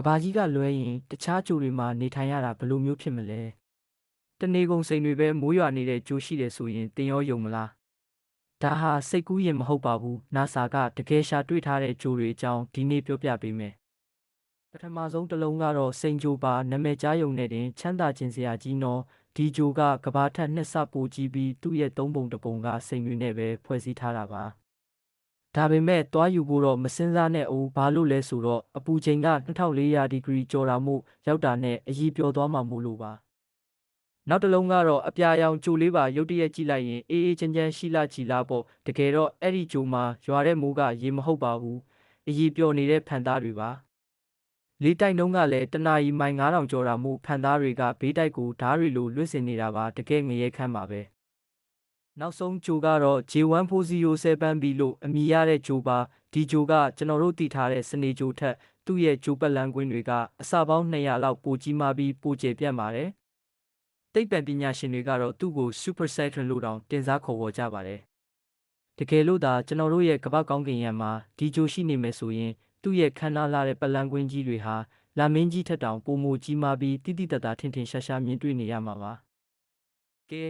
ကဘာကြီးကလွဲရင်တခြားကြိုတွေမှာနေထိုင်ရတာဘယ်လိုမျိုးဖြစ်မလဲတနေကုန်စိန်တွေပဲမိုးရွာနေတဲ့ကြိုရှိတယ်ဆိုရင်တင်ရောယုံမလားဒါဟာစိတ်ကူးရင်မဟုတ်ပါဘူး NASA ကတကယ်ရှာတွေ့ထားတဲ့ကြိုတွေအကြောင်းဒီနေ့ပြောပြပေးမယ်ပထမဆုံးတစ်လုံးကတော့စိန်ကြိုပါနာမည်ကြားယုံနဲ့တင်ချမ်းသာခြင်းစရာကြီးနော်ဒီကြိုကကဘာထက်နှစ်ဆပိုကြီးပြီးသူ့ရဲ့သုံးပုံတစ်ပုံကစိန်တွေနဲ့ပဲဖွဲ့စည်းထားတာပါဒါပေမဲ့သွားယူဖို့တော့မစင်စားနဲ့အိုးဘာလို့လဲဆိုတော့အပူချိန်က2400ဒီဂရီကျော်တာမို့ရောက်တာနဲ့အကြီးပြောသွားမှာမို့လို့ပါနောက်တစ်လုံးကတော့အပြာရောင်ကြိုလေးပါရုတ်တရက်ကြည့်လိုက်ရင်အေးအေးချမ်းချမ်းရှိလာကြည်လာပေါ့တကယ်တော့အဲ့ဒီကြိုမှာရွာတဲ့မိုးကရေမဟုတ်ပါဘူးအကြီးပြောနေတဲ့ဖန်သားတွေပါလေးတိုက်နှုံးကလည်းတနာရီမိုင်9000ကျော်တာမို့ဖန်သားတွေကဘေးတိုက်ကိုဓားတွေလိုလွင့်စင်နေတာပါတကယ်ငရဲခမ်းပါပဲနောက်ဆုံးဂျိုကတော့ J1407B လို့အမည်ရတဲ့ဂျိုပါဒီဂျိုကကျွန်တော်တို့တည်ထားတဲ့စနေဂျိုထက်သူ့ရဲ့ဂျိုပတ်လန်းကွင်းတွေကအစပေါင်း200လောက်ပိုကြီးမားပြီးပိုကျယ်ပြန့်ပါတယ်သိပ္ပံပညာရှင်တွေကတော့သူ့ကို Super Saturn လို့တောင်တင်စားခေါ်ဝေါ်ကြပါတယ်တကယ်လို့သာကျွန်တော်တို့ရဲ့ကမ္ဘာကောင်းကင်ယံမှာဒီဂျိုရှိနေမယ်ဆိုရင်သူ့ရဲ့ခမ်းနားလာတဲ့ပတ်လန်းကွင်းကြီးတွေဟာလာမင်းကြီးထက်တောင်ပိုမိုကြီးမားပြီးတိတိတတ်တာထင်ထင်ရှားရှားမြင်တွေ့နေရမှာပါကဲ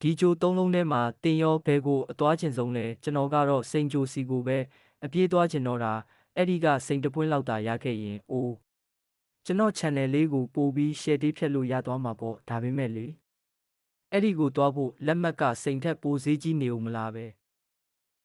ဒီဂျိုသုံးလုံးထဲမှာတင်ရောဘဲကိုအသွားကျင်ဆုံးလဲကျွန်တော်ကတော့စိန်ဂျိုစီကိုပဲအပြေးသွားကျင်တော့တာအဲ့ဒီကစိန်တပွင့်လောက်တာရခဲ့ရင်အိုးကျွန်တော် channel လေးကိုပို့ပြီး share တေးဖြတ်လို့ရသွားမှာပေါ့ဒါပေမဲ့လေအဲ့ဒီကိုသွားဖို့လက်မှတ်ကစိန်ထက်ပိုဈေးကြီးနေဦးမလားပဲ